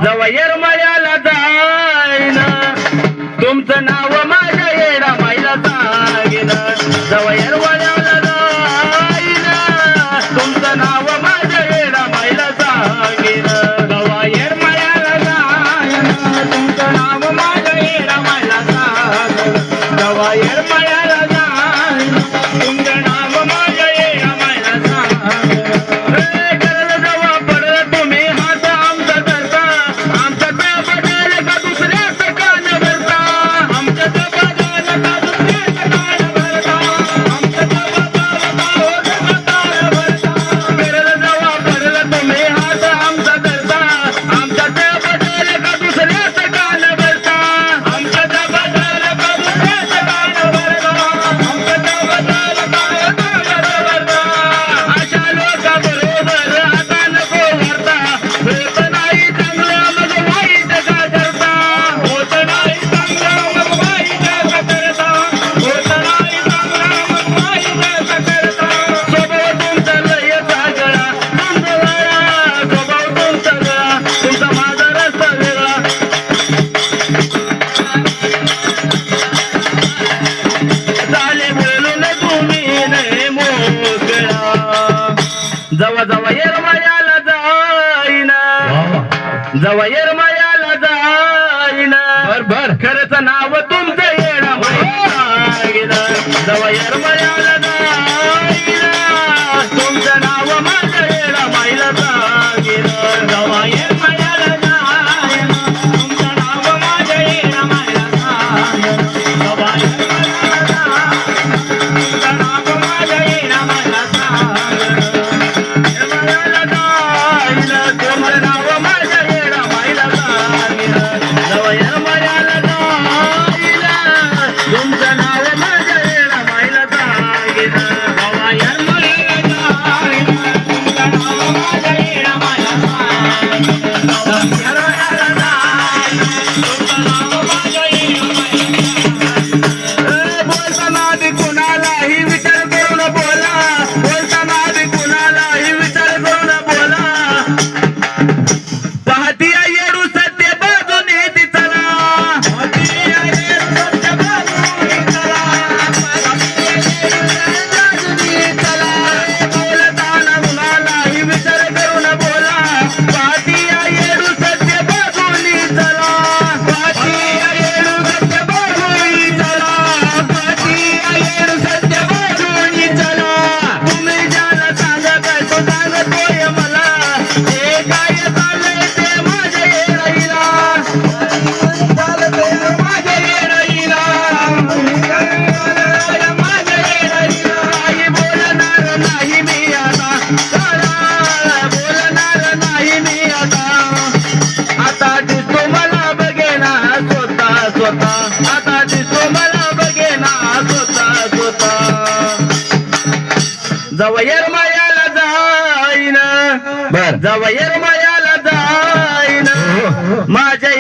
जवा येरमाळ्याला जाईन तुमचं नाव माझ्या येडा माईला सांगेन जवा येरमाळ्याला जाईन तुमचं नाव माझ्या येडा माईला सांगेन जवा येरमाळ्याला जाईन तुमचं नाव माझ्या येडा माईला सांगेन जवा येरमाळ्याला जाईन तुमचं नाव माझ्या येडा माईला सांगेन करल जवा पडल तुम्ही हात आमचा धरता आमच्या बदल का दुसऱ्याच कान भरता आमच्या बदल का दुसऱ्याच कान भरता आमच्या बदल का भरता करल जवा पडल तुम्ही हात आमचा धरता आमच्या बदल का दुसऱ्याच कान भरता आमच्या बदल का दुसऱ्याच कान भरता आमच्या बदल का भरता अशा लोकांबरोबर आता नको वार्ता होत नाही चांगलं मग वाईट का करता होत नाही चांगलं मग वाईट का करता होत नाही चांगलं मग वाईट का करता स्वभाव तुमचा लय सागळा तुमचा वेळा स्वभाव तुमचा गळा तुमचा माझा रस्ता वेगळा झाले बोलून तुम्ही नाही मोकळा जवा जवा येरमाळ्याला जाईन जवा येरमाळ्याला जाईन बर खरंच नाव तुमचं येणं माहिती जवा येरमाळ्याला जाईन तुमचं नाव माझं येणं माहिला सांगेन जवा येरमाळ्याला जाईन तुमचं नाव माझ्या येडा माईला सांगेन जवा येरमाळ्याला जाईन तुमचं नाव माझ्या येडा माईला सांगेन येरमाळ्याला जाईन तुमचं नाव माझं येणं माहिला सांगेन जवा येरमाळ्याला जाईन तुमचं नाव माझं येणं माहिला सांगेन जवा येरमाळ्याला जाईन तुमचं नाव माझ्या येडा माईला सांगेन जवा येरमाळ्याला जाईन तुमचं नाव माझ्या येडा माईला बोलताना बी कुणालाही विचार करून बोला बोलताना बी कुणालाही विचार करून बोला पाहतिया येडू सत्य बाजूने ती चला पाहतिया येडू सत्य बाजूने चला बोलताना कुणालाही विचार करून बोला पाहतिया येडू सत्य बाजूने चला पाहतिया येडू सत्य बाजूने चला पाहतिया येडू सत्य बाजूने चला तुम्ही ज्याला सांगत आहे तो सांगतोय मला हे काय चाललंय ते माझ्या येईला चालतंय माझ्या येडीला माझ्या येडीला काही बोलणार नाही मी आता बोलणार नाही मी आता दिसतो मला बघेना स्वतः आता दिसतो मला बघेना स्वतः जवा येरमाळ्याला जाईन बर जवा येरमाळ्याला जाईन माझ्या